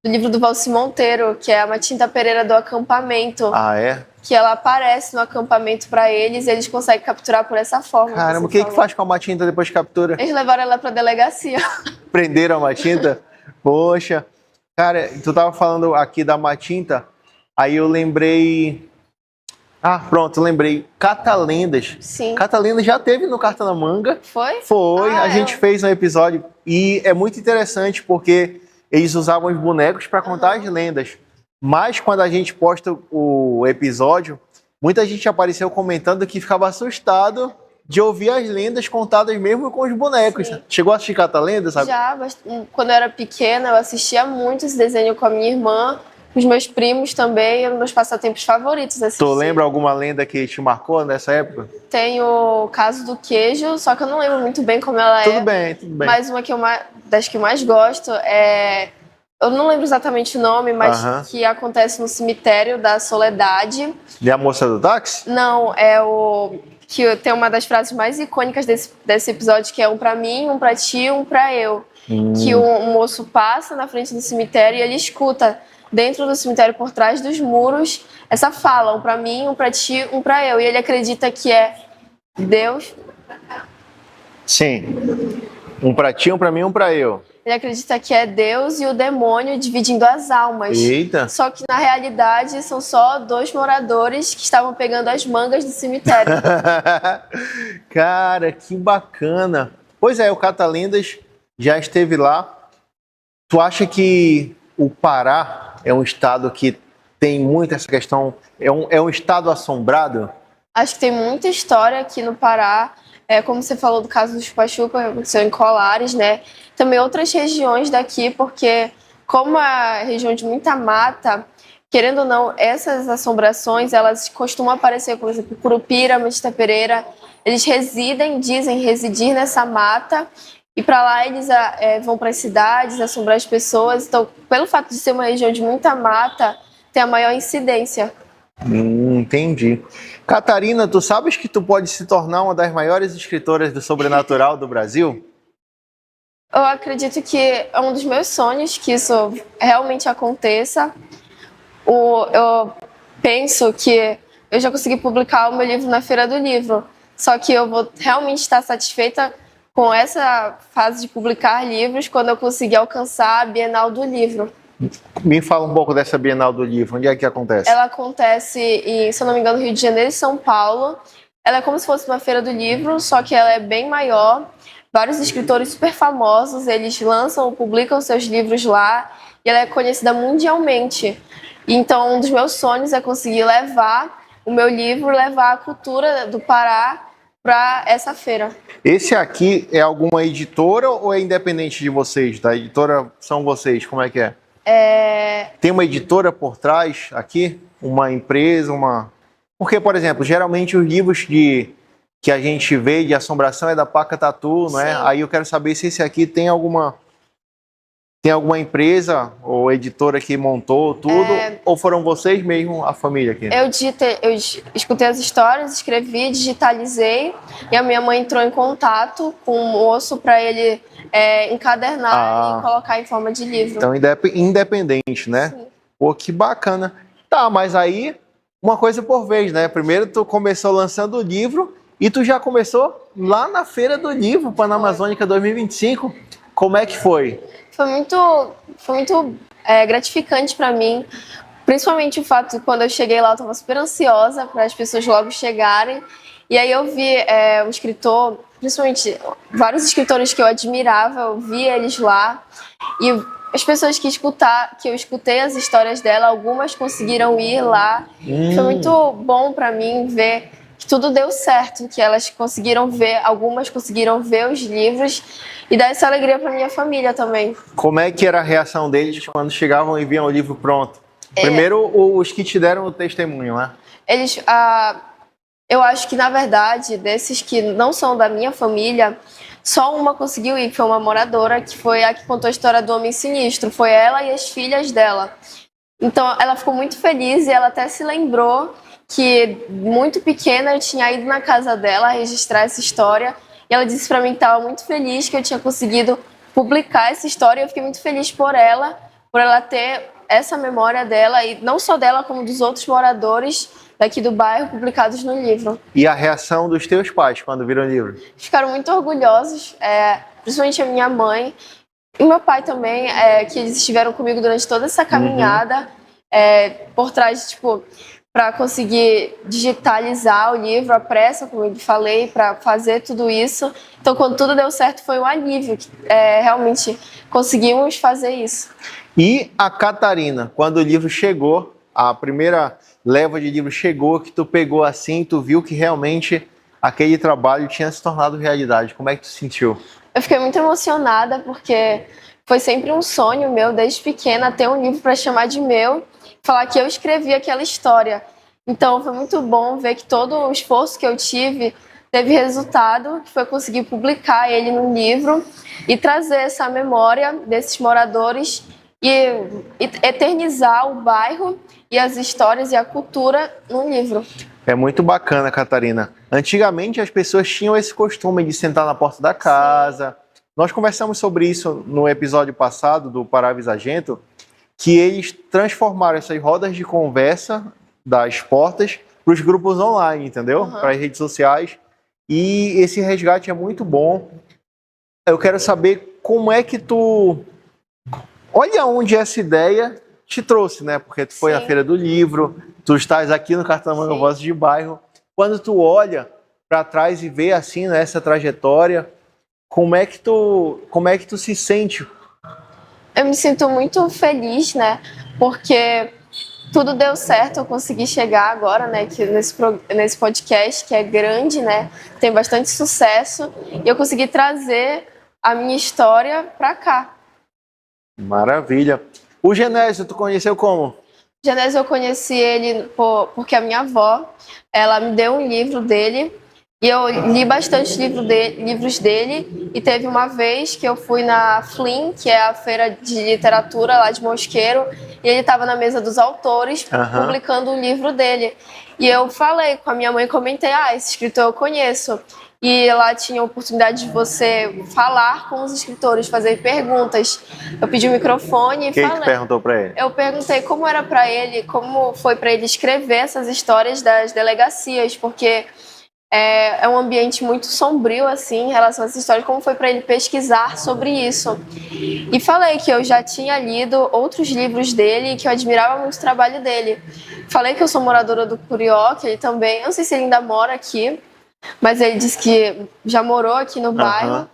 S2: do livro do Valci Monteiro, que é a Matinta Pereira do acampamento.
S1: Ah, é?
S2: Que ela aparece no acampamento para eles e eles conseguem capturar por essa forma.
S1: Caramba, o que faz com a Matinta depois que captura?
S2: Eles levaram ela pra delegacia.
S1: Prenderam a Matinta? Poxa, cara, tu tava falando aqui da Matinta, aí eu lembrei... Ah, pronto, lembrei. Catalendas.
S2: Sim.
S1: Catalendas já teve no Carta na Manga.
S2: Foi?
S1: Foi, a gente fez um episódio e é muito interessante porque eles usavam os bonecos para contar as lendas. Mas quando a gente posta o episódio, muita gente apareceu comentando que ficava assustado de ouvir as lendas contadas mesmo com os bonecos. Sim. Chegou a assistir Catalendas, sabe?
S2: Já, quando eu era pequena, eu assistia muito esse desenho com a minha irmã, com os meus primos também, eram meus passatempos favoritos. Assistir.
S1: Tu lembra alguma lenda que te marcou nessa época?
S2: Tem o Caso do Queijo, só que eu não lembro muito bem como ela
S1: tudo bem, tudo bem.
S2: Mas uma das que eu mais gosto é... Eu não lembro exatamente o nome, mas que acontece no cemitério da Soledade.
S1: E a moça do táxi?
S2: Não, é o... que tem uma das frases mais icônicas desse episódio, que é um pra mim, um pra ti, um pra eu. Que o moço passa na frente do cemitério e ele escuta dentro do cemitério, por trás dos muros, essa fala, um pra mim, um pra ti, um pra eu. E ele acredita que é Deus.
S1: Sim. Um pra ti, um pra mim, um pra eu.
S2: Ele acredita que é Deus e o demônio dividindo as almas.
S1: Eita!
S2: Só que na realidade são só dois moradores que estavam pegando as mangas do cemitério.
S1: Cara, que bacana! Pois é, o Catalendas já esteve lá. Tu acha que o Pará é um estado que tem muito essa questão, é um estado assombrado?
S2: Acho que tem muita história aqui no Pará. Como você falou do caso do Chupa-Chupa, que aconteceu em Colares, né? Também outras regiões daqui, porque como a região de muita mata, querendo ou não, essas assombrações, elas costumam aparecer, por exemplo, Curupira, Matinta Pereira, eles dizem residir nessa mata, e para lá eles vão para as cidades, assombrar as pessoas. Então, pelo fato de ser uma região de muita mata, tem a maior incidência.
S1: Entendi. Catarina, tu sabes que tu pode se tornar uma das maiores escritoras do sobrenatural do Brasil?
S2: Eu acredito que é um dos meus sonhos que isso realmente aconteça. Eu penso que eu já consegui publicar o meu livro na Feira do Livro, só que eu vou realmente estar satisfeita com essa fase de publicar livros quando eu conseguir alcançar a Bienal do Livro.
S1: Me fala um pouco dessa Bienal do Livro, onde é que acontece?
S2: Ela acontece em, se eu não me engano, Rio de Janeiro e São Paulo. Ela é como se fosse uma feira do livro, só que ela é bem maior. Vários escritores super famosos, eles lançam ou publicam seus livros lá, e ela é conhecida mundialmente. Então, um dos meus sonhos é conseguir levar o meu livro, levar a cultura do Pará para essa feira.
S1: Esse aqui é alguma editora ou é independente de vocês? Da editora são vocês, como é que é? Tem uma editora por trás aqui? Uma empresa, uma... Porque, por exemplo, geralmente os livros que a gente vê de assombração é da Paca Tatu, não é?
S2: Sim.
S1: Aí eu quero saber se esse aqui tem alguma empresa ou editora que montou tudo, ou foram vocês mesmo, a família aqui?
S2: Eu escutei as histórias, escrevi, digitalizei, e a minha mãe entrou em contato com o moço para ele encadernar e colocar em forma de livro.
S1: Então, independente, né?
S2: Sim.
S1: Pô, que bacana. Tá, mas aí, uma coisa por vez, né? Primeiro tu começou lançando o livro e tu já começou lá na Feira do Livro, Panamazônica 2025. Como é que foi?
S2: Foi muito gratificante para mim, principalmente o fato de quando eu cheguei lá eu estava super ansiosa para as pessoas logo chegarem, e aí eu vi um escritor, principalmente vários escritores que eu admirava, eu vi eles lá, e as pessoas que eu escutei as histórias dela, algumas conseguiram ir lá. Foi muito bom para mim ver que tudo deu certo, que elas conseguiram ver, algumas conseguiram ver os livros e dar essa alegria para minha família também.
S1: Como é que era a reação deles quando chegavam e viam o livro pronto? Primeiro, os que te deram o testemunho, né?
S2: Eu acho que, na verdade, desses que não são da minha família, só uma conseguiu ir, que foi uma moradora, que foi a que contou a história do Homem Sinistro. Foi ela e as filhas dela. Então, ela ficou muito feliz e ela até se lembrou que, muito pequena, eu tinha ido na casa dela registrar essa história. E ela disse para mim que estava muito feliz que eu tinha conseguido publicar essa história. E eu fiquei muito feliz por ela ter essa memória dela, e não só dela, como dos outros moradores daqui do bairro, publicados no livro.
S1: E a reação dos teus pais quando viram o livro? Ficaram
S2: muito orgulhosos, principalmente a minha mãe e meu pai também, que eles estiveram comigo durante toda essa caminhada, por trás, para conseguir digitalizar o livro, a pressa, como eu falei, para fazer tudo isso. Então, quando tudo deu certo, foi um alívio, que realmente conseguimos fazer isso.
S1: E a Catarina, quando o livro chegou, a primeira leva de livro chegou, que tu pegou assim, tu viu que realmente aquele trabalho tinha se tornado realidade. Como é que tu sentiu?
S2: Eu fiquei muito emocionada, porque foi sempre um sonho meu, desde pequena, ter um livro para chamar de meu, falar que eu escrevi aquela história. Então foi muito bom ver que todo o esforço que eu tive teve resultado, que foi conseguir publicar ele no livro e trazer essa memória desses moradores e eternizar o bairro e as histórias e a cultura no livro.
S1: É muito bacana, Catarina. Antigamente as pessoas tinham esse costume de sentar na porta da casa. Sim. Nós conversamos sobre isso no episódio passado do Pará Avisagento, que eles transformaram essas rodas de conversa das portas para os grupos online, entendeu? Para as redes sociais. E esse resgate é muito bom. Eu quero saber como é que tu... Olha onde essa ideia te trouxe, né? Porque tu foi à Feira do Livro, tu estás aqui no Cartamanga Vozes de Bairro. Quando tu olha para trás e vê assim, né, essa trajetória, como é que tu se sente?
S2: Eu me sinto muito feliz, né? Porque tudo deu certo, eu consegui chegar agora, né, que nesse podcast, que é grande, né, tem bastante sucesso, e eu consegui trazer a minha história para cá.
S1: Maravilha. O Genésio, tu conheceu como?
S2: Genésio, eu conheci ele porque a minha avó, ela me deu um livro dele, E eu li bastante livros dele, e teve uma vez que eu fui na Flin, que é a feira de literatura lá de Mosqueiro, e ele estava na mesa dos autores, publicando um livro dele. E eu falei com a minha mãe, comentei, esse escritor eu conheço. E lá tinha a oportunidade de você falar com os escritores, fazer perguntas. Eu pedi o microfone e falei.
S1: Quem perguntou para ele?
S2: Eu perguntei como era para ele, como foi para ele escrever essas histórias das delegacias, porque é um ambiente muito sombrio, assim, em relação a essa história, como foi para ele pesquisar sobre isso. E falei que eu já tinha lido outros livros dele, que eu admirava muito o trabalho dele. Falei que eu sou moradora do Curió, que ele também, eu não sei se ele ainda mora aqui, mas ele disse que já morou aqui no bairro.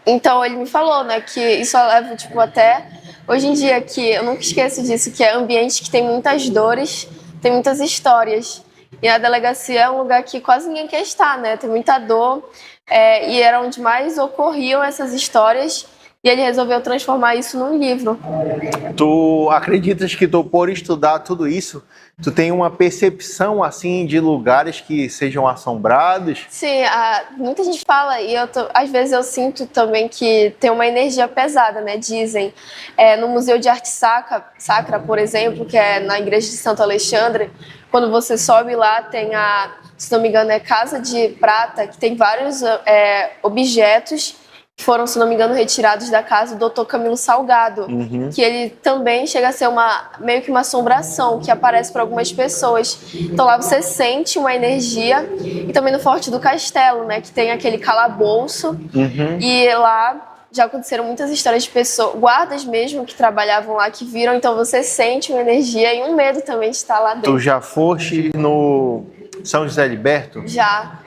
S2: Então ele me falou, né, que isso leva, tipo, até hoje em dia, que eu nunca esqueço disso, que é um ambiente que tem muitas dores, tem muitas histórias. E a delegacia é um lugar que quase ninguém quer estar, né? Tem muita dor, e era onde mais ocorriam essas histórias, e ele resolveu transformar isso num livro.
S1: Tu acreditas que por estudar tudo isso, tu tem uma percepção, assim, de lugares que sejam assombrados?
S2: Sim, muita gente fala, e às vezes eu sinto também que tem uma energia pesada, né? Dizem. No Museu de Arte Sacra, por exemplo, que é na Igreja de Santo Alexandre, quando você sobe lá, tem se não me engano, é Casa de Prata, que tem vários objetos que foram, se não me engano, retirados da casa do Dr. Camilo Salgado, que ele também chega a ser meio que uma assombração, que aparece para algumas pessoas. Então lá você sente uma energia, e também no Forte do Castelo, né, que tem aquele calabouço, e lá já aconteceram muitas histórias de pessoas, guardas mesmo, que trabalhavam lá, que viram, então você sente uma energia e um medo também de estar lá dentro.
S1: Tu já foste no São José Liberto?
S2: Já.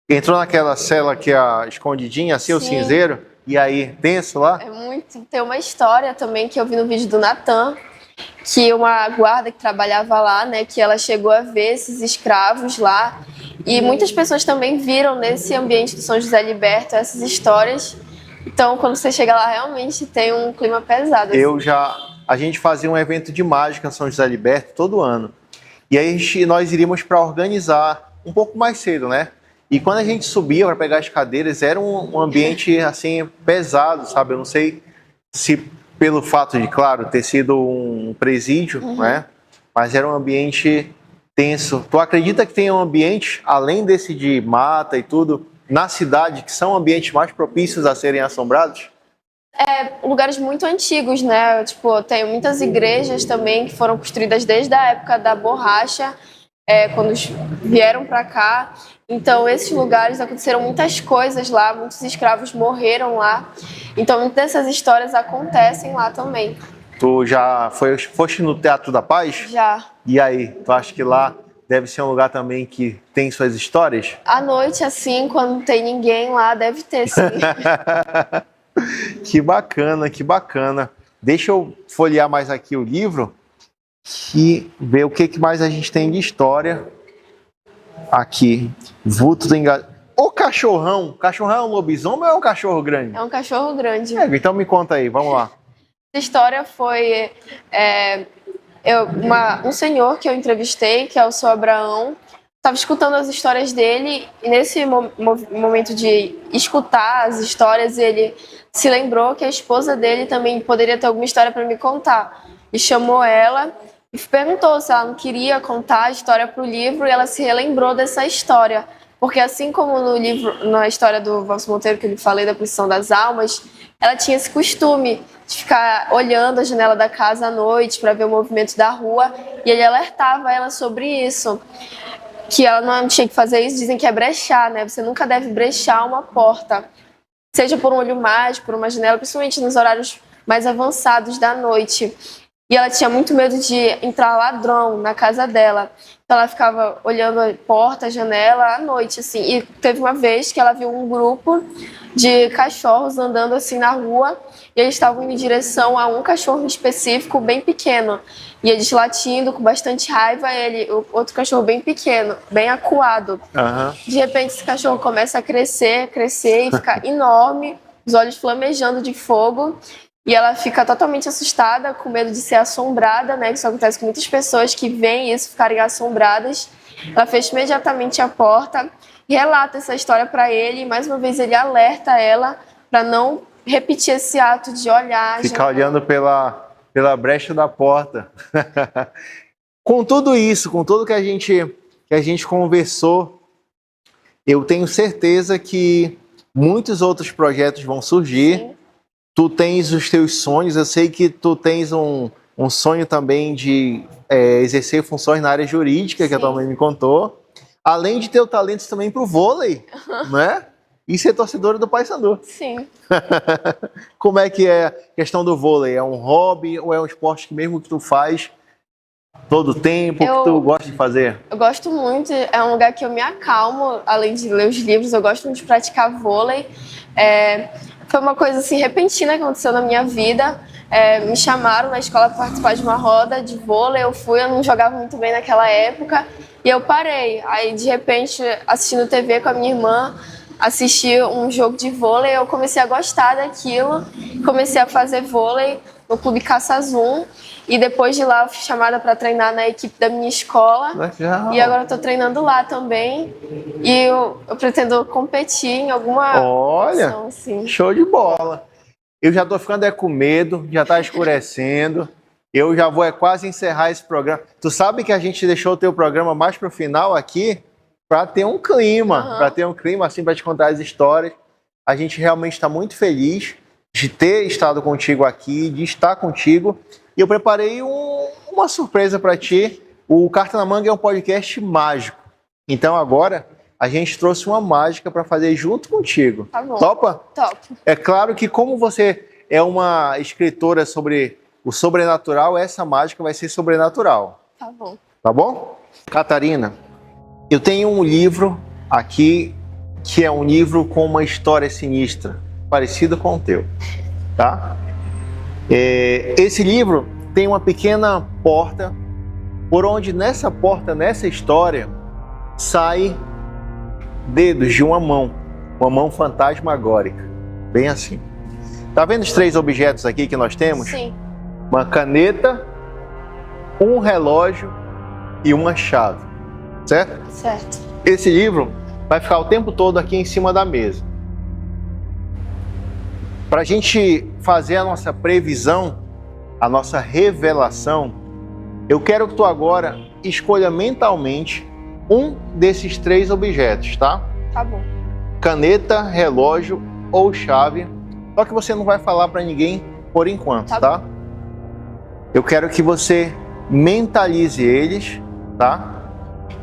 S1: Entrou naquela cela que é escondidinha, assim, o cinzeiro, e aí, tenso lá?
S2: É muito. Tem uma história também que eu vi no vídeo do Natan, que uma guarda que trabalhava lá, né, que ela chegou a ver esses escravos lá, e muitas pessoas também viram nesse ambiente do São José Liberto essas histórias. Então, quando você chega lá, realmente tem um clima pesado. Assim.
S1: A gente fazia um evento de mágica em São José Liberto todo ano. E aí nós iríamos para organizar um pouco mais cedo, né? E quando a gente subia para pegar as cadeiras, era um ambiente, assim, pesado, sabe? Eu não sei se pelo fato de, claro, ter sido um presídio, né? Mas era um ambiente tenso. Tu acredita que tem um ambiente, além desse de mata e tudo, na cidade, que são ambientes mais propícios a serem assombrados?
S2: Lugares muito antigos, né? Tipo, tem muitas igrejas também que foram construídas desde a época da borracha, quando vieram para cá. Então, esses lugares aconteceram muitas coisas lá, muitos escravos morreram lá. Então, muitas dessas histórias acontecem lá também.
S1: Tu já foste no Teatro da Paz?
S2: Já.
S1: E aí, tu acha que lá deve ser um lugar também que tem suas histórias?
S2: À noite, assim, quando não tem ninguém lá, deve ter, sim.
S1: Que bacana, que bacana. Deixa eu folhear mais aqui o livro e ver o que mais a gente tem de história aqui. Vulto do engano. O cachorrão. Cachorrão é um lobisomem ou é um cachorro grande?
S2: É um cachorro grande.
S1: Então me conta aí, vamos lá.
S2: Essa história foi um senhor que eu entrevistei, que é o seu Abraão. Estava escutando as histórias dele, e nesse momento de escutar as histórias, ele se lembrou que a esposa dele também poderia ter alguma história para me contar. E chamou ela e perguntou se ela não queria contar a história para o livro, e ela se relembrou dessa história. Porque assim como no livro, na história do Valso Monteiro, que eu lhe falei da Procissão das Almas, ela tinha esse costume de ficar olhando a janela da casa à noite para ver o movimento da rua, e ele alertava ela sobre isso. Que ela não tinha que fazer isso, dizem que é brechar, né? Você nunca deve brechar uma porta, seja por um olho mágico, por uma janela, principalmente nos horários mais avançados da noite. E ela tinha muito medo de entrar ladrão na casa dela. Então ela ficava olhando a porta, a janela à noite, assim. E teve uma vez que ela viu um grupo de cachorros andando assim na rua, e eles estavam indo em direção a um cachorro específico bem pequeno. E eles latindo com bastante raiva, o outro cachorro bem pequeno, bem acuado. De repente esse cachorro começa a crescer e ficar enorme, os olhos flamejando de fogo. E ela fica totalmente assustada, com medo de ser assombrada, né? Isso acontece com muitas pessoas que veem isso, ficarem assombradas. Ela fecha imediatamente a porta relata essa história para ele e mais uma vez ele alerta ela para não repetir esse ato de olhar.
S1: Ficar olhando pela brecha da porta. Com tudo isso, com tudo que a gente conversou, eu tenho certeza que muitos outros projetos vão surgir.
S2: Sim.
S1: Tu tens os teus sonhos, eu sei que tu tens um sonho também de exercer funções na área jurídica, que a tua mãe me contou. Além de ter o talento também pro vôlei, né? E ser torcedora do Paysandu.
S2: Sim.
S1: Como é que é a questão do vôlei? É um hobby ou é um esporte que mesmo que tu faz todo o tempo, que tu gosta de fazer?
S2: Eu gosto muito, é um lugar que eu me acalmo, além de ler os livros, eu gosto muito de praticar vôlei. Foi uma coisa assim repentina que aconteceu na minha vida. Me chamaram na escola para participar de uma roda de vôlei, eu fui, eu não jogava muito bem naquela época e eu parei. Aí de repente, assistindo TV com a minha irmã, assisti um jogo de vôlei, eu comecei a gostar daquilo, comecei a fazer vôlei no Clube Caça Zoom e depois de lá eu fui chamada para treinar na equipe da minha escola.
S1: Legal.
S2: E agora eu estou treinando lá também e eu pretendo competir em alguma
S1: Olha,
S2: assim.
S1: Show de bola. Eu já estou ficando com medo, já está escurecendo, eu já vou quase encerrar esse programa. Tu sabe que a gente deixou o teu programa mais para o final aqui para ter um clima, assim, para te contar as histórias. A gente realmente está muito feliz de ter estado contigo aqui, de estar contigo. E eu preparei uma surpresa para ti. O Carta na Manga é um podcast mágico. Então agora a gente trouxe uma mágica para fazer junto contigo.
S2: Tá bom.
S1: Topa?
S2: Top.
S1: É claro que como você é uma escritora sobre o sobrenatural, essa mágica vai ser sobrenatural.
S2: Tá bom.
S1: Tá bom? Catarina, eu tenho um livro aqui que é um livro com uma história sinistra, parecido com o teu, tá? Esse livro tem uma pequena porta, por onde nessa porta, nessa história, sai dedos de uma mão fantasmagórica, bem assim. Tá vendo os 3 objetos aqui que nós temos?
S2: Sim.
S1: Uma caneta, um relógio e uma chave, certo?
S2: Certo.
S1: Esse livro vai ficar o tempo todo aqui em cima da mesa. Para a gente fazer a nossa previsão, a nossa revelação, eu quero que tu agora escolha mentalmente um desses 3 objetos, tá?
S2: Tá bom.
S1: Caneta, relógio ou chave. Só que você não vai falar para ninguém por enquanto, tá? Eu quero que você mentalize eles, tá?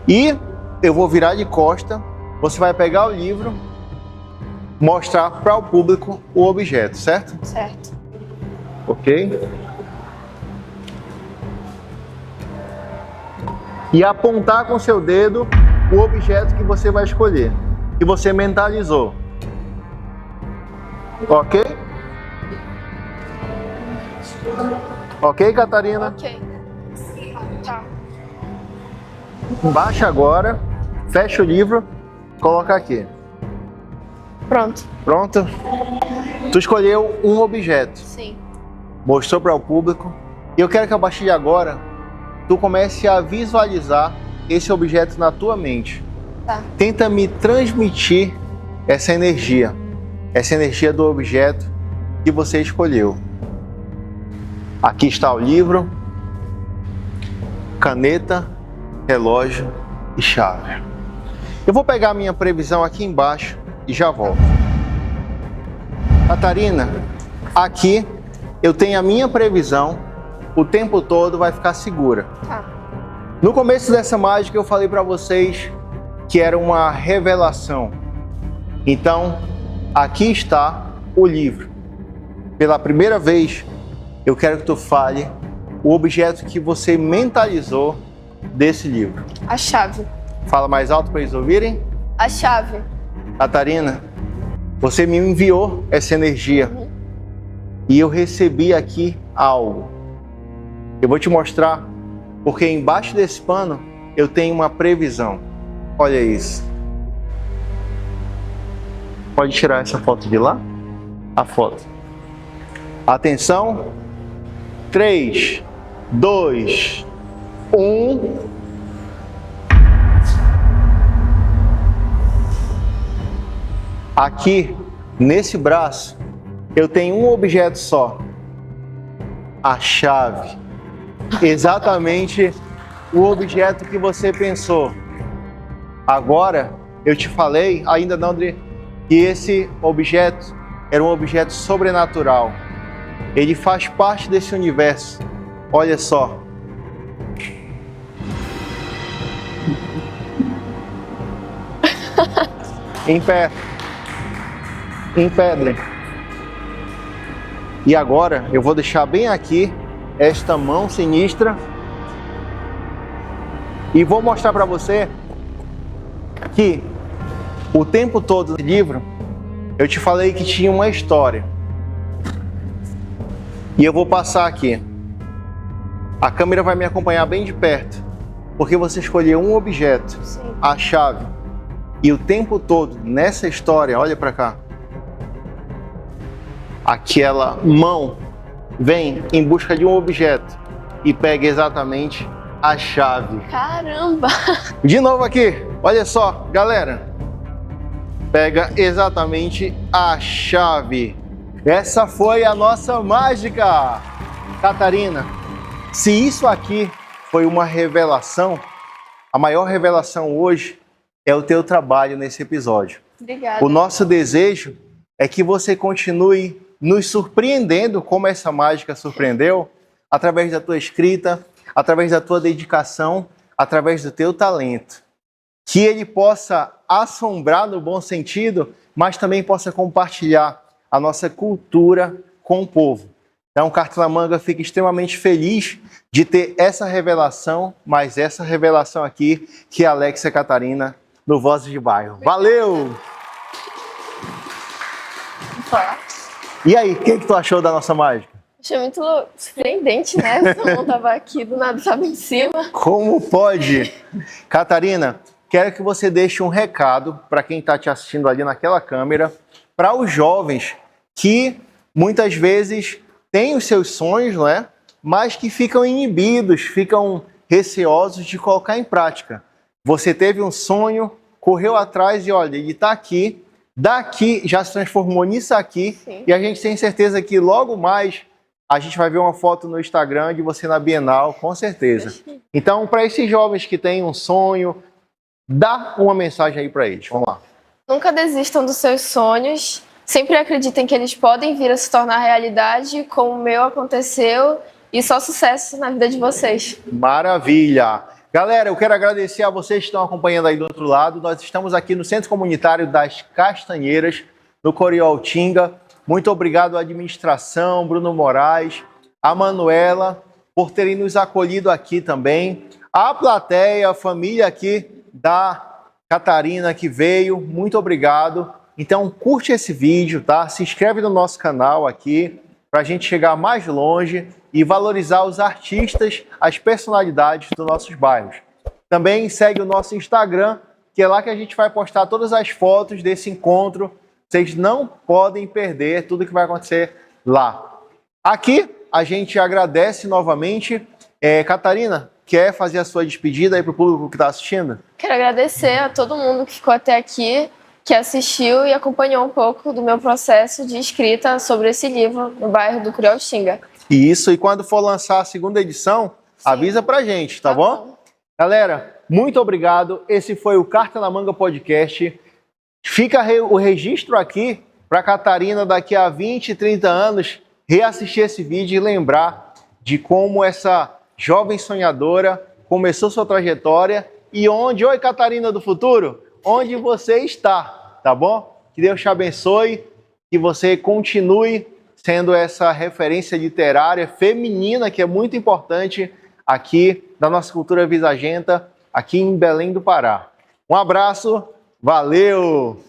S1: E eu vou virar de costa, você vai pegar o livro, mostrar para o público o objeto, certo?
S2: Certo.
S1: Ok? E apontar com seu dedo o objeto que você vai escolher, que você mentalizou. Ok? Ok, Catarina?
S2: Ok. Tá.
S1: Baixa agora, fecha o livro, coloca aqui.
S2: Pronto.
S1: Pronto? Tu escolheu um objeto,
S2: Sim.
S1: mostrou para o público, e eu quero que a partir de agora tu comece a visualizar esse objeto na tua mente.
S2: Tá.
S1: Tenta me transmitir essa energia do objeto que você escolheu. Aqui está o livro, caneta, relógio e chave. Eu vou pegar a minha previsão aqui embaixo e já volto. Catarina, aqui eu tenho a minha previsão, o tempo todo vai ficar segura.
S2: Tá.
S1: No começo dessa mágica eu falei para vocês que era uma revelação. Então, aqui está o livro. Pela primeira vez, eu quero que tu fale o objeto que você mentalizou desse livro.
S2: A chave.
S1: Fala mais alto para eles ouvirem.
S2: A chave.
S1: Catarina, você me enviou essa energia e eu recebi aqui algo. Eu vou te mostrar, porque embaixo desse pano eu tenho uma previsão. Olha isso. Pode tirar essa foto de lá? A foto. Atenção. 3, 2, 1. Aqui, nesse braço, eu tenho um objeto só. A chave. Exatamente o objeto que você pensou. Agora, eu te falei, ainda não, André, que esse objeto era um objeto sobrenatural. Ele faz parte desse universo. Olha só. Em pé. Em pé, André. E agora, eu vou deixar bem aqui esta mão sinistra e vou mostrar para você que o tempo todo do livro eu te falei que tinha uma história. E eu vou passar aqui. A câmera vai me acompanhar bem de perto, porque você escolheu um objeto,
S2: Sim.
S1: a chave. E o tempo todo nessa história, olha para cá. Aquela mão vem em busca de um objeto e pega exatamente a chave.
S2: Caramba!
S1: De novo aqui, olha só, galera. Pega exatamente a chave. Essa foi a nossa mágica. Catarina, se isso aqui foi uma revelação, a maior revelação hoje é o teu trabalho nesse episódio.
S2: Obrigada.
S1: O nosso desejo é que você continue nos surpreendendo como essa mágica surpreendeu, através da tua escrita, através da tua dedicação, através do teu talento. Que ele possa assombrar no bom sentido, mas também possa compartilhar a nossa cultura com o povo. Então, o Carta na Manga fica extremamente feliz de ter essa revelação, mas essa revelação aqui, que é a Alexia Catarina, no Vozes de Bairro. Valeu! E aí, o que tu achou da nossa mágica?
S2: Achei muito surpreendente, né? Essa mão tava aqui, do nada tava em cima.
S1: Como pode? Catarina, quero que você deixe um recado para quem está te assistindo ali naquela câmera, para os jovens que muitas vezes têm os seus sonhos, não é? Mas que ficam inibidos, ficam receosos de colocar em prática. Você teve um sonho, correu atrás e olha, ele está aqui, daqui já se transformou nisso aqui.
S2: Sim.
S1: E a gente tem certeza que logo mais a gente vai ver uma foto no Instagram de você na Bienal, com certeza. Então, para esses jovens que têm um sonho, dá uma mensagem aí para eles. Vamos lá.
S2: Nunca desistam dos seus sonhos. Sempre acreditem que eles podem vir a se tornar realidade, como o meu aconteceu. E só sucesso na vida de vocês.
S1: Maravilha! Galera, eu quero agradecer a vocês que estão acompanhando aí do outro lado. Nós estamos aqui no Centro Comunitário das Castanheiras, no Corioltinga. Muito obrigado à administração, Bruno Moraes, a Manuela, por terem nos acolhido aqui também. A plateia, a família aqui da Catarina que veio, muito obrigado. Então curte esse vídeo, tá? Se inscreve no nosso canal aqui, para a gente chegar mais longe e valorizar os artistas, as personalidades dos nossos bairros. Também segue o nosso Instagram, que é lá que a gente vai postar todas as fotos desse encontro. Vocês não podem perder tudo que vai acontecer lá. Aqui a gente agradece novamente. Catarina, quer fazer a sua despedida aí para o público que está assistindo?
S2: Quero agradecer a todo mundo que ficou até aqui, que assistiu e acompanhou um pouco do meu processo de escrita sobre esse livro no bairro do Corioltinga.
S1: Isso, e quando for lançar a segunda edição, sim, avisa pra gente, tá bom? Galera, muito obrigado. Esse foi o Carta na Manga Podcast. Fica o registro aqui para Catarina daqui a 20, 30 anos reassistir esse vídeo e lembrar de como essa jovem sonhadora começou sua trajetória e onde, oi Catarina do futuro, onde você está, tá bom? Que Deus te abençoe, que você continue sendo essa referência literária feminina que é muito importante aqui da nossa cultura visagenta, aqui em Belém do Pará. Um abraço, valeu!